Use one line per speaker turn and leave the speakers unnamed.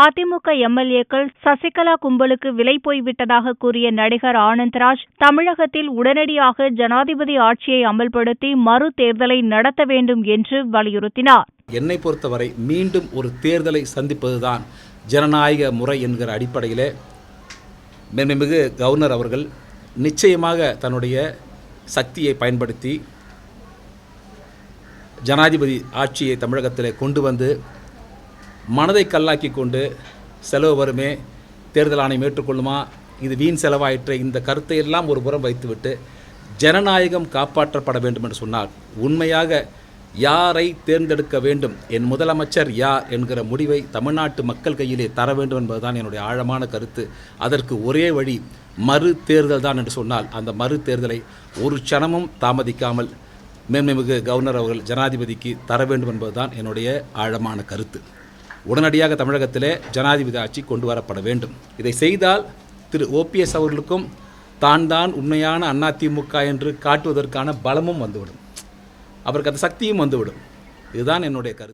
அதிமுக எம்எல்ஏக்கள் சசிகலா கும்பலுக்கு விலை போய்விட்டதாக கூறிய நடிகர் ஆனந்த்ராஜ், தமிழகத்தில் உடனடியாக ஜனாதிபதி ஆட்சியை அமல்படுத்தி மறு தேர்தலை நடத்த வேண்டும் என்று வலியுறுத்தினார்.
என்னை பொறுத்தவரை மீண்டும் ஒரு தேர்தலை சந்திப்பதுதான் ஜனநாயக முறை என்கிற அடிப்படையிலே மேன்மிகு கவர்னர் அவர்கள் நிச்சயமாக தன்னுடைய சக்தியை பயன்படுத்தி ஜனாதிபதி ஆட்சியை தமிழகத்திலே கொண்டு வந்து மனதை கல்லாக்கி கொண்டு செலவு வருமே, தேர்தல் ஆணையம் ஏற்றுக்கொள்ளுமா, இது வீண் செலவாயிற்று, இந்த கருத்தை எல்லாம் ஒரு புறம் வைத்துவிட்டு ஜனநாயகம் காப்பாற்றப்பட வேண்டும் என்று சொன்னால் உண்மையாக யாரை தேர்ந்தெடுக்க வேண்டும், என் முதலமைச்சர் யார் என்கிற முடிவை தமிழ்நாட்டு மக்கள் கையிலே தர வேண்டும் என்பதுதான் என்னுடைய ஆழமான கருத்து. அதற்கு ஒரே வழி மறு தேர்தல் தான் என்று சொன்னால் அந்த மறு தேர்தலை ஒரு க்ஷணமும் தாமதிக்காமல் மேன்மைமிகு கவர்னர் அவர்கள் ஜனாதிபதிக்கு தர வேண்டும் என்பதுதான் என்னுடைய ஆழமான கருத்து. உடனடியாக தமிழகத்திலே ஜனாதிபதி ஆட்சி கொண்டு வரப்பட வேண்டும். இதை செய்தால் திரு OPS அவர்களுக்கும் தான் உண்மையான அதிமுக என்று காட்டுவதற்கான பலமும் வந்துவிடும், அவருக்கு அந்த சக்தியும் வந்துவிடும். இதுதான் என்னுடைய கருத்து.